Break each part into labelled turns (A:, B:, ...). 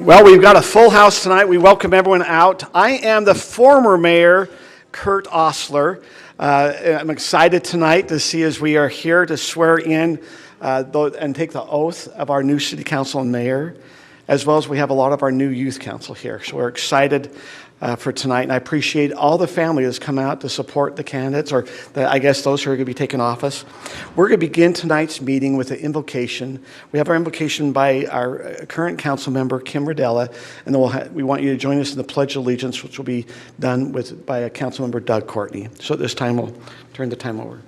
A: Well, we've got a full house tonight. We welcome everyone out. I am the former mayor, Kurt Osler. I'm excited tonight to see as we are here to swear in and take the oath of our new city council and mayor, as well as we have a lot of our new youth council here. So we're excited for tonight, and I appreciate all the family that's come out to support the candidates, or I guess those who are going to be taking office. We're going to begin tonight's meeting with an invocation. We have our invocation by our current council member, Kim Rodella, and then we want you to join us in the Pledge of Allegiance, which will be done by a council member, Doug Courtney. So at this time, we'll turn the time over.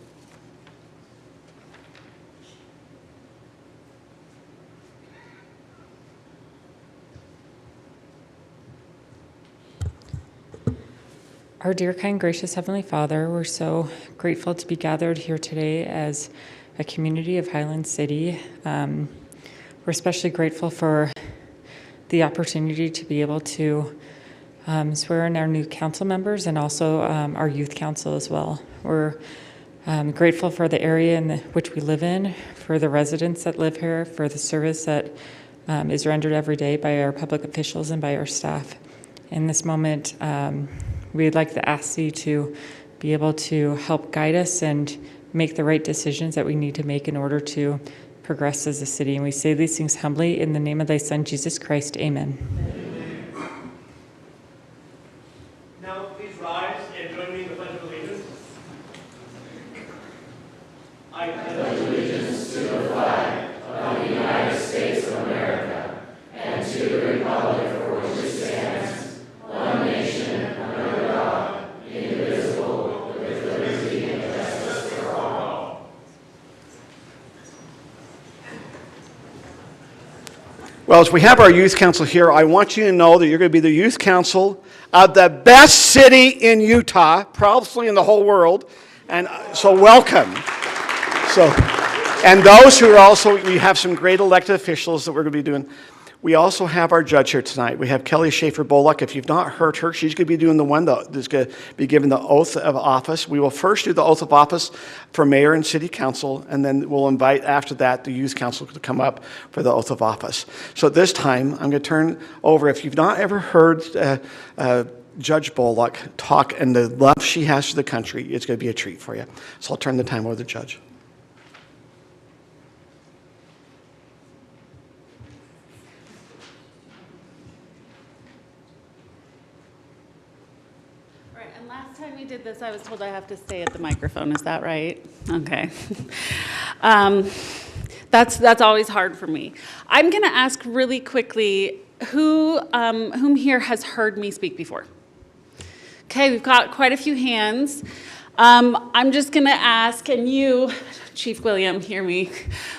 B: Our dear, kind, gracious Heavenly Father, we're so grateful to be gathered here today as a community of Highland City. We're especially grateful for the opportunity to be able to swear in our new council members and also our youth council as well. We're Grateful for the area in which we live in, for the residents that live here, for the service that is rendered every day by our public officials and by our staff. In this moment, we'd like to ask you to be able to help guide us and make the right decisions that we need to make in order to progress as a city. And we say these things humbly in the name of thy Son, Jesus Christ. Amen.
A: Now, please rise and join me in the Pledge of Allegiance. I pledge allegiance to the flag of the United States of America and to the republic for which it stands, one nation, under God, indivisible, with liberty and justice for all. Well, as we have our youth council here, I want you to know that you're going to be the youth council of the best city in Utah, probably in the whole world, and so welcome. And those who are also, we have some great elected officials that we're going to be doing. We also have our judge here tonight. We have Kelly Schaefer Bullock. If you've not heard her, she's going to be doing the one that's going to be given the oath of office. We will first do the oath of office for mayor and city council, and then we'll invite after that the youth council to come up for the oath of office. So at this time, I'm going to turn over. If you've not ever heard Judge Bullock talk and the love she has for the country, it's going to be a treat for you. So I'll turn the time over to the judge.
C: Last time we did this, I was told I have to stay at the microphone. Is that right? Okay. That's always hard for me. I'm going to ask really quickly whom here has heard me speak before. Okay, we've got quite a few hands. I'm just going to ask, and you, Chief William, hear me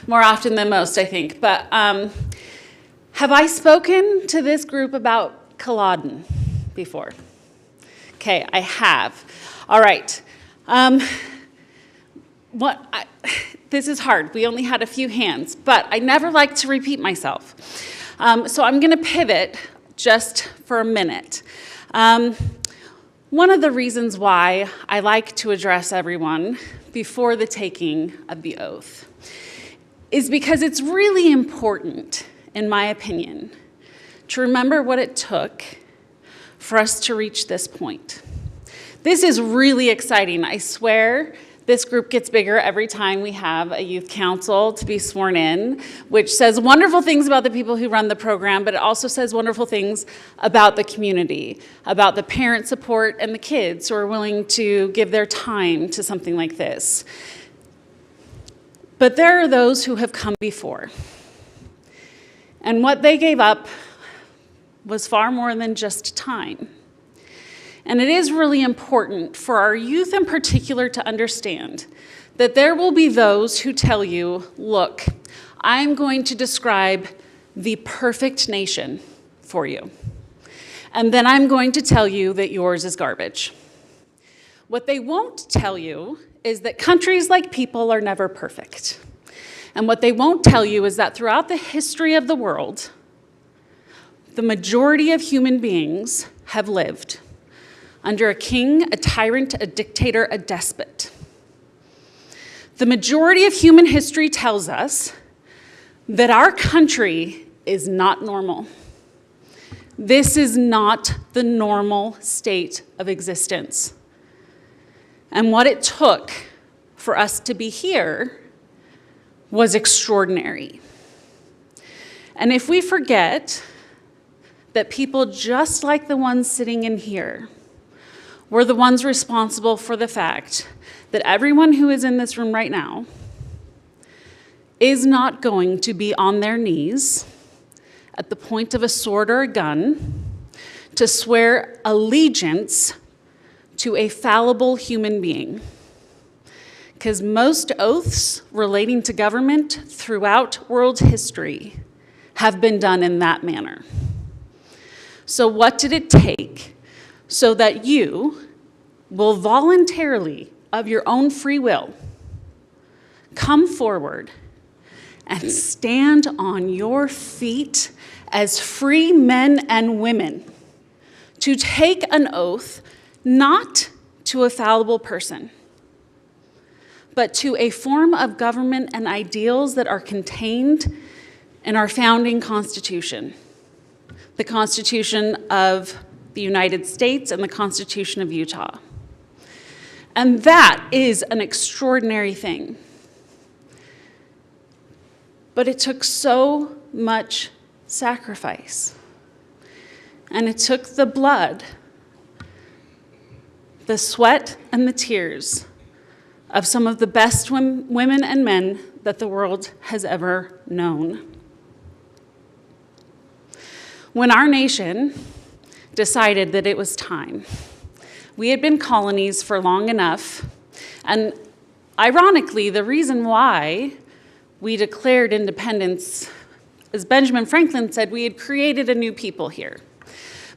C: more often than most, I think. But have I spoken to this group about Culloden before? Okay, I have. All right. This is hard. We only had a few hands, but I never like to repeat myself. So I'm going to pivot just for a minute. One of the reasons why I like to address everyone before the taking of the oath is because it's really important, in my opinion, to remember what it took for us to reach this point. This is really exciting. I swear this group gets bigger every time we have a youth council to be sworn in, which says wonderful things about the people who run the program, but it also says wonderful things about the community, about the parent support and the kids who are willing to give their time to something like this. But there are those who have come before, and what they gave up was far more than just time. And it is really important for our youth in particular to understand that there will be those who tell you, look, I'm going to describe the perfect nation for you. And then I'm going to tell you that yours is garbage. What they won't tell you is that countries like people are never perfect. And what they won't tell you is that throughout the history of the world, the majority of human beings have lived under a king, a tyrant, a dictator, a despot. The majority of human history tells us that our country is not normal. This is not the normal state of existence. And what it took for us to be here was extraordinary. And if we forget that people just like the ones sitting in here were the ones responsible for the fact that everyone who is in this room right now is not going to be on their knees at the point of a sword or a gun to swear allegiance to a fallible human being. Because most oaths relating to government throughout world history have been done in that manner. So what did it take so that you will voluntarily, of your own free will, come forward and stand on your feet as free men and women to take an oath not to a fallible person, but to a form of government and ideals that are contained in our founding Constitution, the Constitution of the United States and the Constitution of Utah. And that is an extraordinary thing. But it took so much sacrifice. And it took the blood, the sweat and the tears of some of the best women and men that the world has ever known. When our nation decided that it was time, we had been colonies for long enough, and ironically, the reason why we declared independence, as Benjamin Franklin said, we had created a new people here.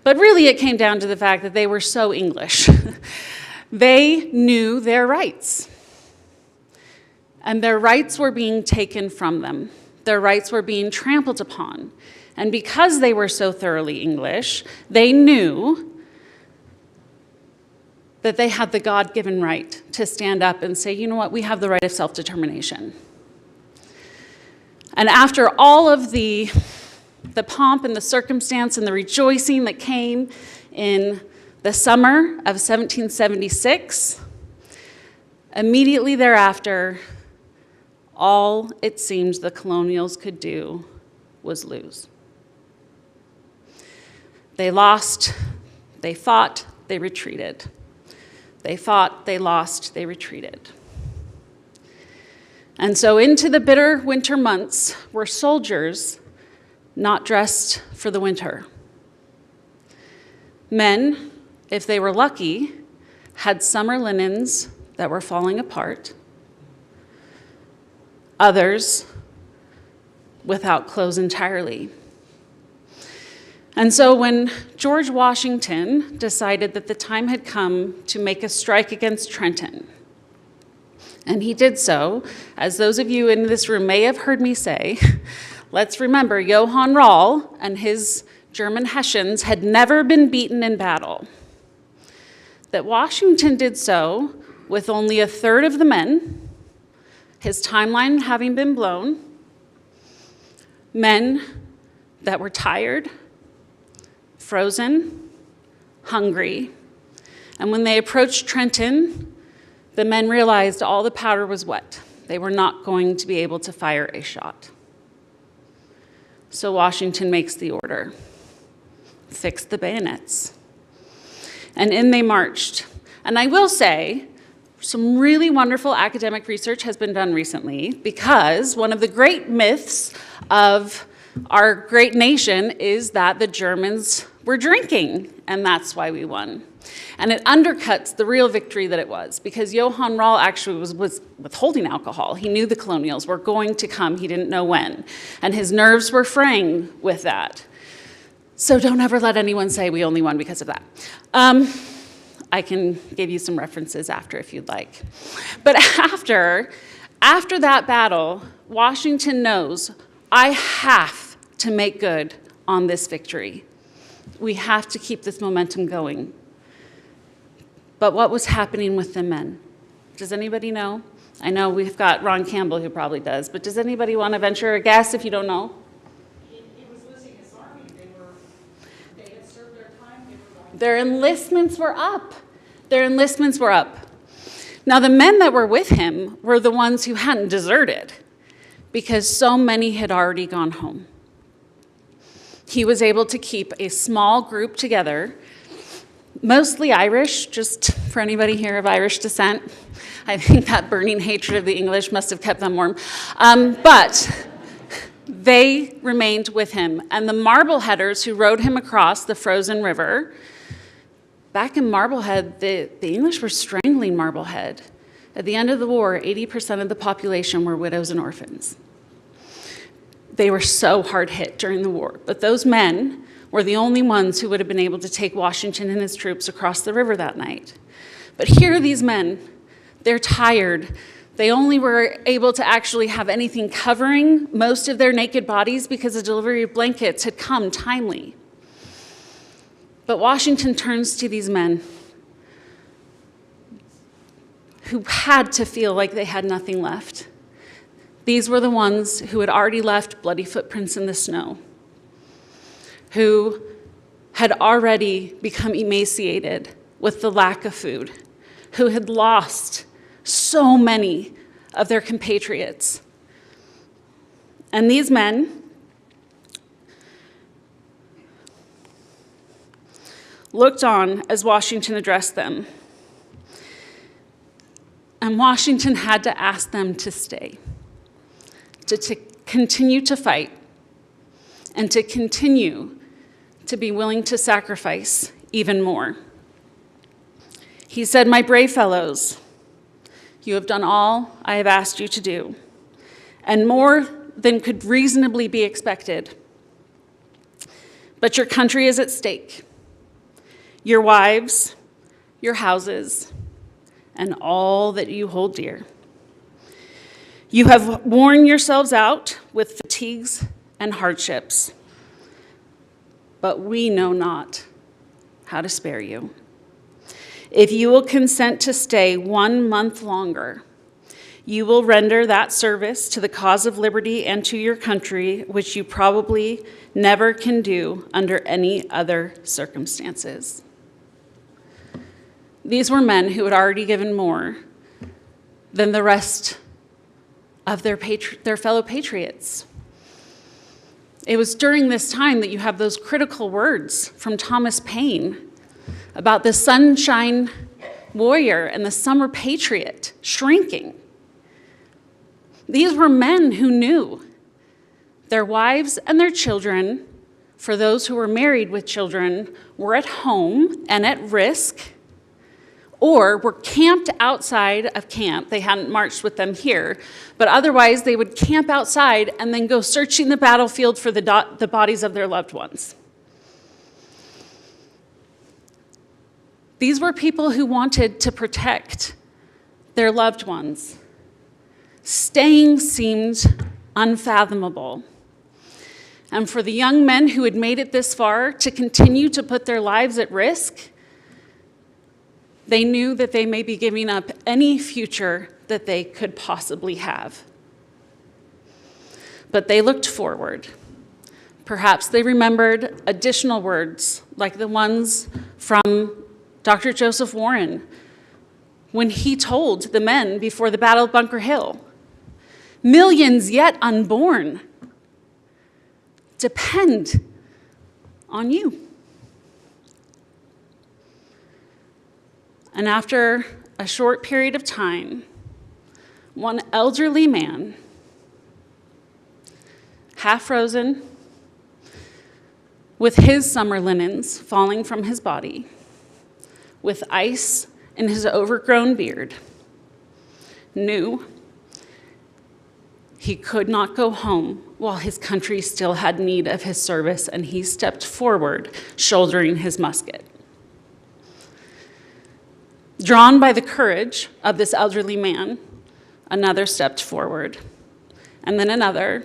C: But really, it came down to the fact that they were so English. They knew their rights. And their rights were being taken from them. Their rights were being trampled upon. And because they were so thoroughly English, they knew that they had the God-given right to stand up and say, you know what, we have the right of self-determination. And after all of the pomp and the circumstance and the rejoicing that came in the summer of 1776, immediately thereafter, all it seemed the colonials could do was lose. They lost, they fought, they retreated. They fought, they lost, they retreated. And so into the bitter winter months were soldiers not dressed for the winter. Men, if they were lucky, had summer linens that were falling apart. Others without clothes entirely. And so when George Washington decided that the time had come to make a strike against Trenton, and he did so, as those of you in this room may have heard me say, let's remember Johann Rall and his German Hessians had never been beaten in battle. That Washington did so with only a third of the men, his timeline having been blown, men that were tired, frozen, hungry, and when they approached Trenton, the men realized all the powder was wet. They were not going to be able to fire a shot. So Washington makes the order, fix the bayonets. And in they marched. And I will say, some really wonderful academic research has been done recently because one of the great myths of our great nation is that the Germans were drinking, and that's why we won. And it undercuts the real victory that it was, because Johann Rall actually was withholding alcohol. He knew the colonials were going to come, he didn't know when. And his nerves were fraying with that. So don't ever let anyone say we only won because of that. I can give you some references after if you'd like. But after that battle, Washington knows, I have to make good on this victory. We have to keep this momentum going. But what was happening with the men? Does anybody know? I know we've got Ron Campbell who probably does, but does anybody want to venture a guess if you don't know?
D: He was losing his army. They had served their time. They were going.
C: Their enlistments were up. Their enlistments were up. Now, the men that were with him were the ones who hadn't deserted because so many had already gone home. He was able to keep a small group together, mostly Irish, just for anybody here of Irish descent. I think that burning hatred of the English must have kept them warm. But they remained with him. And the Marbleheaders who rowed him across the frozen river, back in Marblehead, the English were strangling Marblehead. At the end of the war, 80% of the population were widows and orphans. They were so hard hit during the war. But those men were the only ones who would have been able to take Washington and his troops across the river that night. But here are these men. They're tired. They only were able to actually have anything covering most of their naked bodies because the delivery of blankets had come timely. But Washington turns to these men who had to feel like they had nothing left. These were the ones who had already left bloody footprints in the snow, who had already become emaciated with the lack of food, who had lost so many of their compatriots. And these men looked on as Washington addressed them. And Washington had to ask them to stay, to continue to fight, and to continue to be willing to sacrifice even more. He said, "My brave fellows, you have done all I have asked you to do, and more than could reasonably be expected. But your country is at stake. Your wives, your houses, and all that you hold dear. You have worn yourselves out with fatigues and hardships, but we know not how to spare you. If you will consent to stay 1 month longer, you will render that service to the cause of liberty and to your country, which you probably never can do under any other circumstances." These were men who had already given more than the rest of their fellow patriots. It was during this time that you have those critical words from Thomas Paine about the sunshine warrior and the summer patriot shrinking. These were men who knew their wives and their children, for those who were married with children, were at home and at risk, or were camped outside of camp. They hadn't marched with them here, but otherwise they would camp outside and then go searching the battlefield for the bodies of their loved ones. These were people who wanted to protect their loved ones. Staying seemed unfathomable. And for the young men who had made it this far to continue to put their lives at risk, they knew that they may be giving up any future that they could possibly have. But they looked forward. Perhaps they remembered additional words like the ones from Dr. Joseph Warren when he told the men before the Battle of Bunker Hill, "Millions yet unborn depend on you." And after a short period of time, one elderly man, half frozen, with his summer linens falling from his body, with ice in his overgrown beard, knew he could not go home while his country still had need of his service, and he stepped forward, shouldering his musket. Drawn by the courage of this elderly man, another stepped forward, and then another,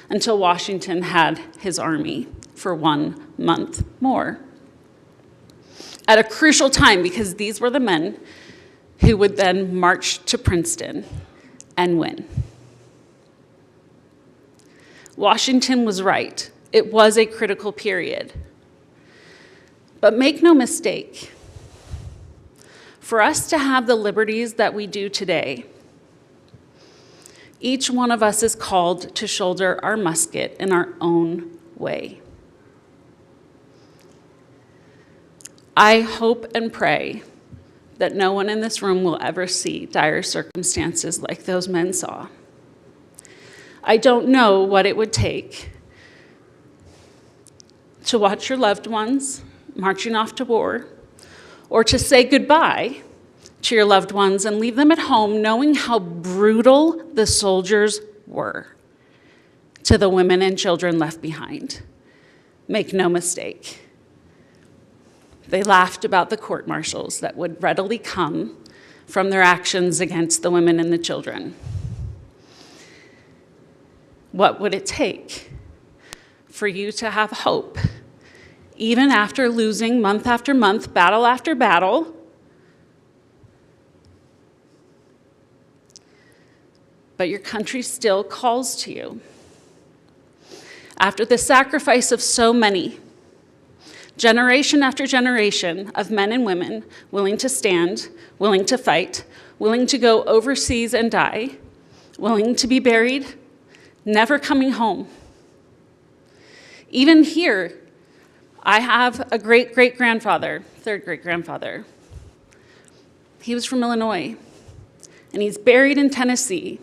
C: until Washington had his army for 1 month more. At a crucial time, because these were the men who would then march to Princeton and win. Washington was right. It was a critical period. But make no mistake, for us to have the liberties that we do today, each one of us is called to shoulder our musket in our own way. I hope and pray that no one in this room will ever see dire circumstances like those men saw. I don't know what it would take to watch your loved ones marching off to war, or to say goodbye to your loved ones and leave them at home knowing how brutal the soldiers were to the women and children left behind. Make no mistake. They laughed about the court-martials that would readily come from their actions against the women and the children. What would it take for you to have hope, even after losing month after month, battle after battle, but your country still calls to you. After the sacrifice of so many, generation after generation of men and women willing to stand, willing to fight, willing to go overseas and die, willing to be buried, never coming home. Even here, I have a great-great-grandfather, third great-grandfather. He was from Illinois, and he's buried in Tennessee,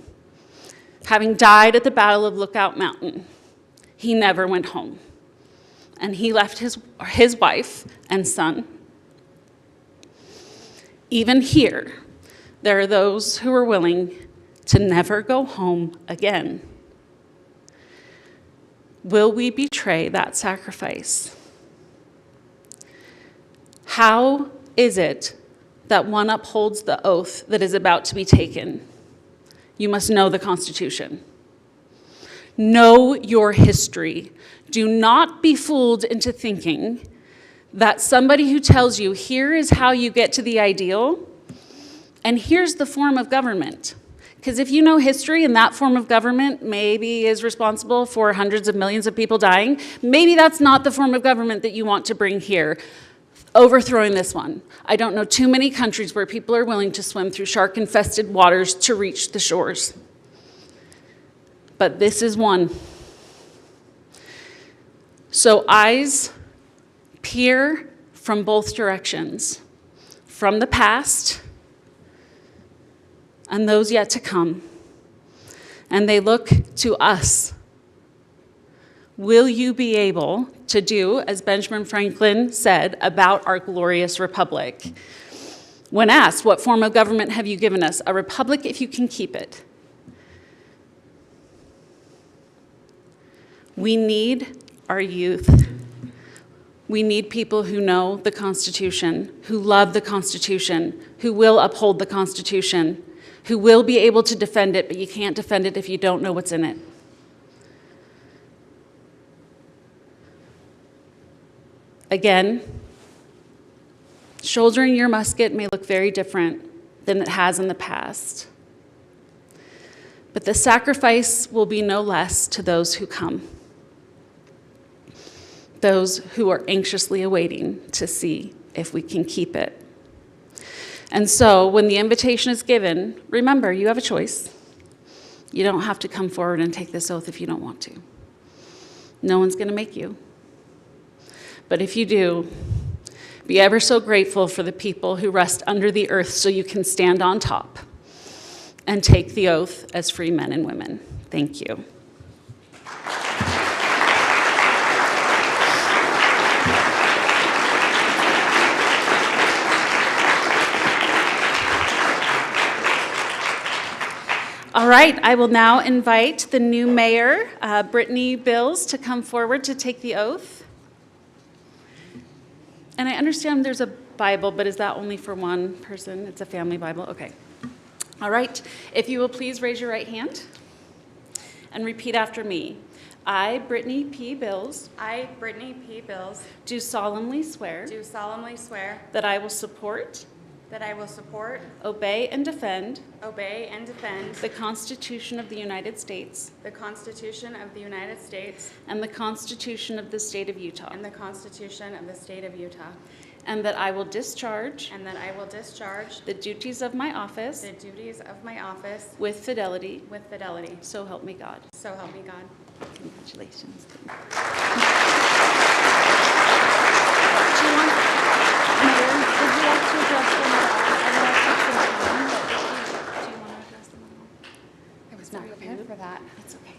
C: having died at the Battle of Lookout Mountain. He never went home, and he left his wife and son. Even here, there are those who are willing to never go home again. Will we betray that sacrifice? How is it that one upholds the oath that is about to be taken? You must know the Constitution. Know your history. Do not be fooled into thinking that somebody who tells you, here is how you get to the ideal, and here's the form of government. Because if you know history and that form of government maybe is responsible for hundreds of millions of people dying, maybe that's not the form of government that you want to bring here. Overthrowing this one. I don't know too many countries where people are willing to swim through shark-infested waters to reach the shores. But this is one. So eyes peer from both directions, from the past and those yet to come, and they look to us. Will you be able to do, as Benjamin Franklin said about our glorious republic? When asked, what form of government have you given us? A republic if you can keep it. We need our youth. We need people who know the Constitution, who love the Constitution, who will uphold the Constitution, who will be able to defend it, but you can't defend it if you don't know what's in it. Again, shouldering your musket may look very different than it has in the past, but the sacrifice will be no less to those who come, those who are anxiously awaiting to see if we can keep it. And so when the invitation is given, remember, you have a choice. You don't have to come forward and take this oath if you don't want to. No one's going to make you. But if you do, be ever so grateful for the people who rest under the earth so you can stand on top and take the oath as free men and women. Thank you. All right, I will now invite the new mayor, Brittany Bills, to come forward to take the oath. And I understand there's a Bible, but is that only for one person? It's a family Bible? Okay. All right. If you will please raise your right hand and repeat after me. I, Brittany P. Bills,
E: I, Brittany P. Bills,
C: do solemnly swear
E: do solemnly swear
C: that I will support,
E: that I will support,
C: obey, and defend
E: obey, and defend
C: the Constitution of the United States
E: the Constitution of the United States
C: and the Constitution of the State of Utah,
E: and the Constitution of the State of Utah,
C: and that I will discharge
E: and that I will discharge
C: the duties of my office
E: the duties of my office
C: with fidelity.
E: with fidelity.
C: So help me God.
E: So help me God.
C: Congratulations. Do you want, Mayor, would you like to address them at all? I know it took some time, but do you want to address them at all?
E: I was not prepared for that.
C: It's okay.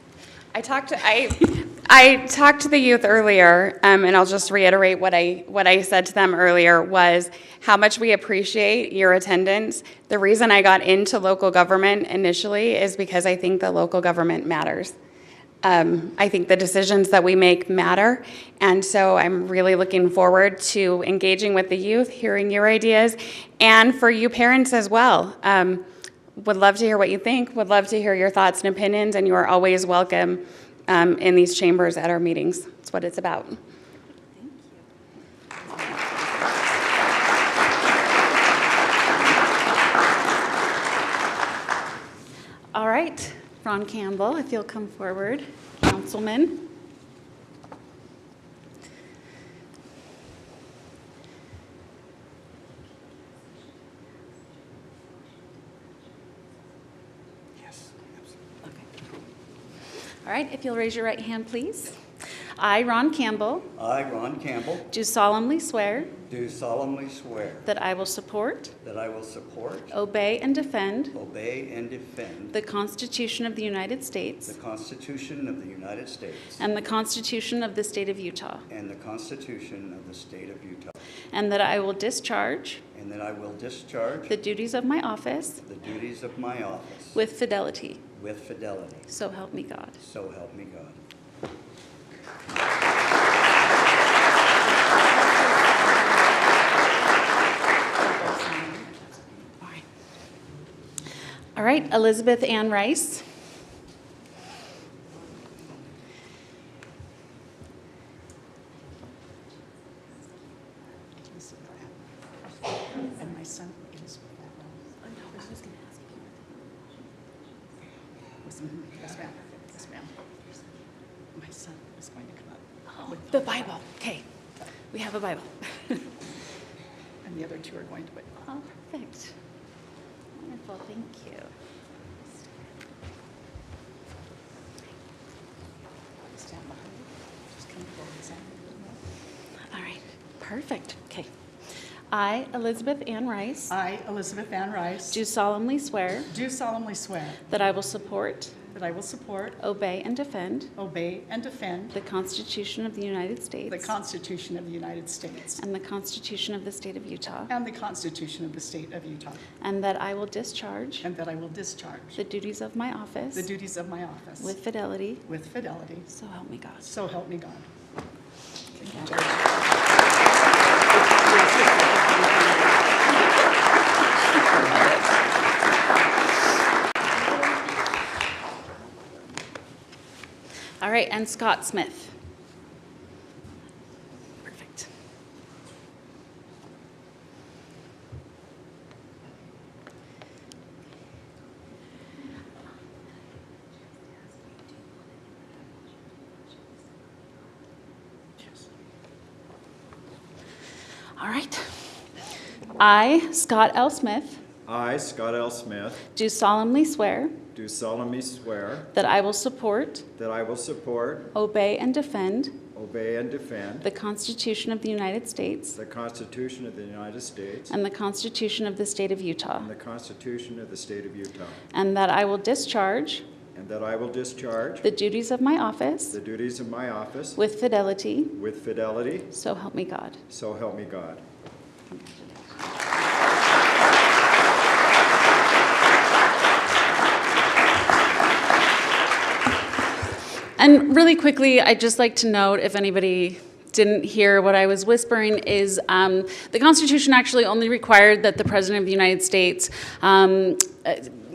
E: I talked to the youth earlier, and I'll just reiterate what I said to them earlier was how much we appreciate your attendance. The reason I got into local government initially is because I think that local government matters. I think the decisions that we make matter, and so I'm really looking forward to engaging with the youth, hearing your ideas, and for you parents as well. Would love to hear what you think, would love to hear your thoughts and opinions, and you are always welcome in these chambers at our meetings. That's what it's about.
C: All right. Ron Campbell, if you'll come forward, Councilman. All right, if you'll raise your right hand, please. I, Ron Campbell,
F: I, Ron Campbell,
C: do solemnly swear
F: do solemnly swear
C: that I will support,
F: that I will support,
C: obey, and defend
F: obey, and defend
C: the Constitution of the United
F: the
C: States
F: Constitution of the United States
C: and the Constitution of the State of Utah,
F: and the Constitution of the State of Utah,
C: and that I will discharge
F: and that I will discharge
C: the duties of my office
F: the duties of my office
C: with fidelity.
F: with fidelity.
C: So help me God.
F: So help me God.
C: All right, Elizabeth Ann Rice.
D: And my son is. Yes, ma'am. Yes, ma'am. My son is going to come up. with
C: The Bible. Okay, we have a Bible.
D: And the other two are going to wait.
C: Oh, perfect. Wonderful, thank you.
D: Stand behind you. Just come forward and stand.
C: All right, perfect. Okay. I, Elizabeth Ann Rice,
D: I, Elizabeth Ann Rice,
C: do solemnly swear
D: do solemnly swear
C: that I will support,
D: that I will support,
C: obey, and defend
D: obey, and defend
C: the Constitution of the United
D: the
C: States
D: Constitution of the United States
C: and the Constitution of the State of Utah,
D: and the Constitution of the State of Utah,
C: and that I will discharge
D: and that I will discharge
C: the duties of my office
D: the duties of my office
C: with fidelity.
D: with fidelity.
C: So help me God.
D: So help me God.
C: All right, and Scott Smith. Perfect. All right. I, Scott L. Smith,
G: I, Scott L. Smith,
C: do solemnly swear
G: do solemnly swear
C: that I will support,
G: that I will support,
C: obey, and defend
G: obey, and defend
C: the Constitution of the United States
G: the Constitution of the United States
C: and the Constitution of the State of Utah,
G: and the Constitution of the State of Utah,
C: and that I will discharge
G: and that I will discharge
C: the duties of my office
G: the duties of my office
C: with fidelity.
G: with fidelity,
C: So help me God.
G: so help me God.
C: And really quickly, I'd just like to note, if anybody didn't hear what I was whispering, is the Constitution actually only required that the President of the United States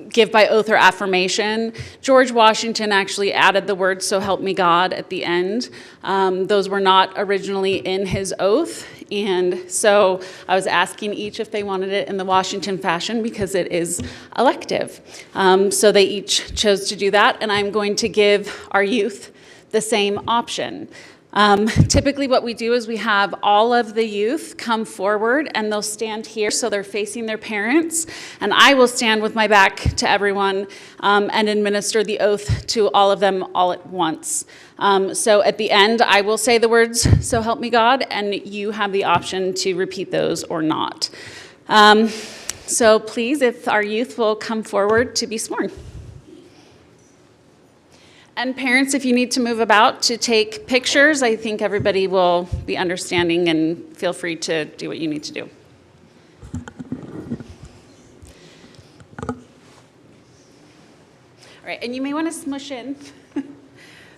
C: give by oath or affirmation. George Washington actually added the words, "So help me God," at the end. Those were not originally in his oath. And so I was asking each if they wanted it in the Washington fashion because it is elective. So they each chose to do that, and I'm going to give our youth the same option. Typically what we do is we have all of the youth come forward and they'll stand here so they're facing their parents, and I will stand with my back to everyone and administer the oath to all of them all at once. So at the end I will say the words, "So help me God," and you have the option to repeat those or not. So please, if our youth will come forward to be sworn. And parents, if you need to move about to take pictures, I think everybody will be understanding, and feel free to do what you need to do. All right, and you may want to smush in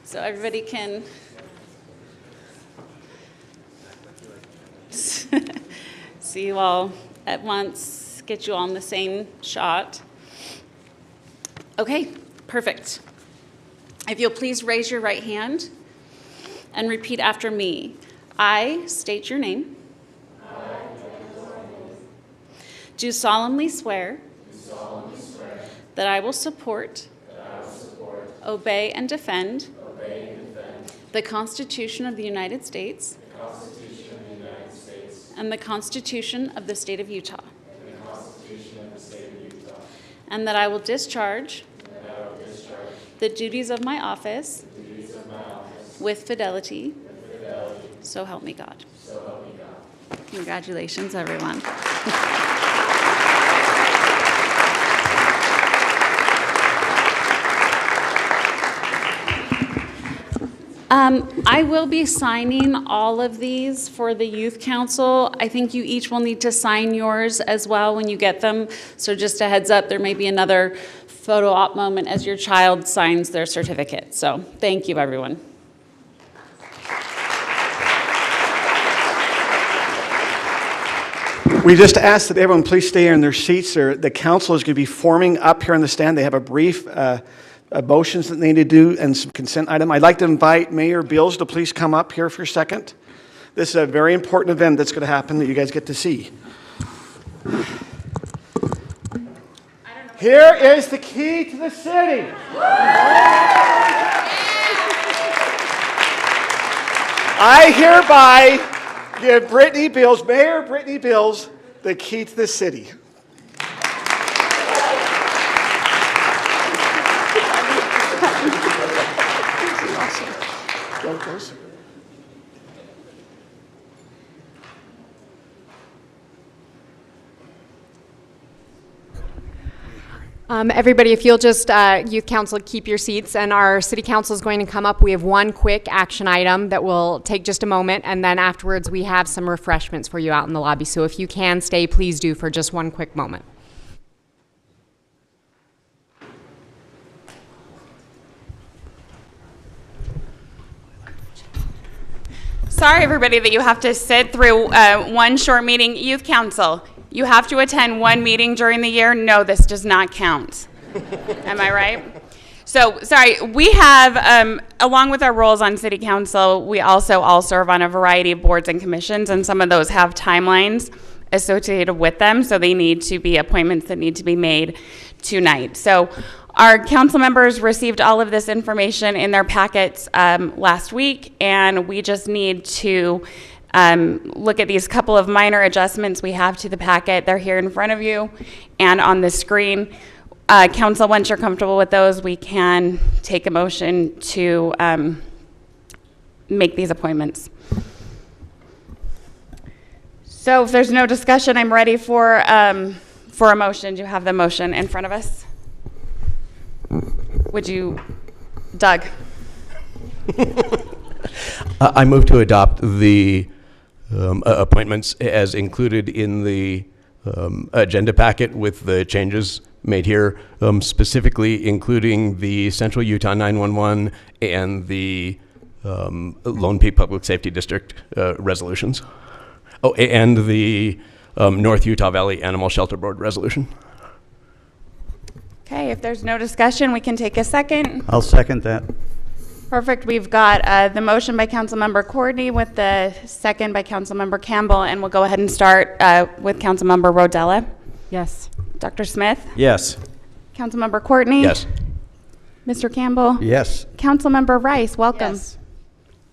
C: so everybody can see you all at once, get you all in the same shot. Okay, perfect. If you'll please raise your right hand and repeat after me. I state your name. Do solemnly swear that I will support obey and defend the Constitution of the United States and the Constitution of the State of Utah, and that I will discharge the duties of my office with fidelity. So help me God. Congratulations, everyone. I will be signing all of these for the Youth Council. I think you each will need to sign yours as well when you get them. So just a heads up, there may be another photo op moment as your child signs their certificate. So thank you, everyone.
A: We just ask that everyone please stay in their seats. The council is going to be forming up here on the stand. They have a brief motions that they need to do and some consent item. I'd like to invite Mayor Beals to please come up here for a second. This is a very important event that's going to happen that you guys get to see. Here is the key to the city. I hereby give Brittany Beals, Mayor Brittany Beals, the key to the city. Go closer.
H: Everybody, if you'll just, Youth Council, keep your seats, and our City Council is going to come up. We have one quick action item that will take just a moment, and then afterwards we have some refreshments for you out in the lobby. So if you can stay, please do for just one quick moment.
E: Sorry, everybody, that you have to sit through one short meeting. Youth Council, you have to attend one meeting during the year. No, this does not count. Am I right? So, sorry, we have, along with our roles on City Council, we also all serve on a variety of boards and commissions, and some of those have timelines associated with them, so they need to be appointments that need to be made tonight. So, our council members received all of this information in their packets last week, and we just need to look at these couple of minor adjustments we have to the packet. They're here in front of you and on the screen. Council, once you're comfortable with those, we can take a motion to make these appointments. So if there's no discussion, I'm ready for a motion. Do you have the motion in front of us? Would you, Doug?
I: I move to adopt the appointments as included in the agenda packet with the changes made here, specifically including the Central Utah 911 and the Lone Peak Public Safety District resolutions. Oh, and the North Utah Valley Animal Shelter Board resolution.
E: Okay, if there's no discussion, we can take a second.
F: I'll second that.
E: Perfect. We've got the motion by Councilmember Courtney with the second by Councilmember Campbell, and we'll go ahead and start with Councilmember Rodella.
H: Yes.
E: Dr. Smith?
G: Yes.
E: Councilmember Courtney?
I: Yes.
E: Mr. Campbell?
F: Yes.
E: Councilmember Rice, welcome.
D: Yes.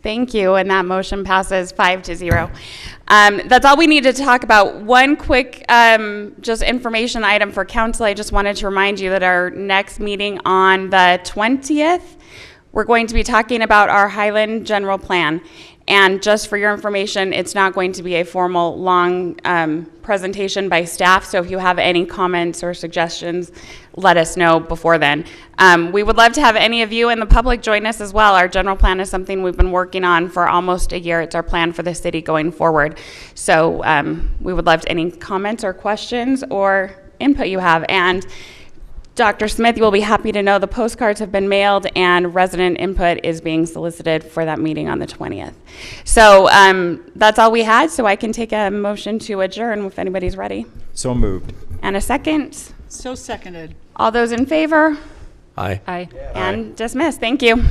E: Thank you, and that motion passes 5-0. That's all we need to talk about. One quick just information item for council. I just wanted to remind you that our next meeting on the 20th, we're going to be talking about our Highland General Plan. And just for your information, it's not going to be a formal, long presentation by staff. So if you have any comments or suggestions, let us know before then. We would love to have any of you in the public join us as well. Our general plan is something we've been working on for almost a year. It's our plan for the city going forward. So we would love any comments or questions or input you have. And Dr. Smith, you will be happy to know the postcards have been mailed and resident input is being solicited for that meeting on the 20th. So that's all we had, so I can take a motion to adjourn if anybody's ready.
G: So moved.
E: And a second.
D: So seconded.
E: All those in favor?
I: Aye.
H: Aye.
E: And dismissed. Thank you.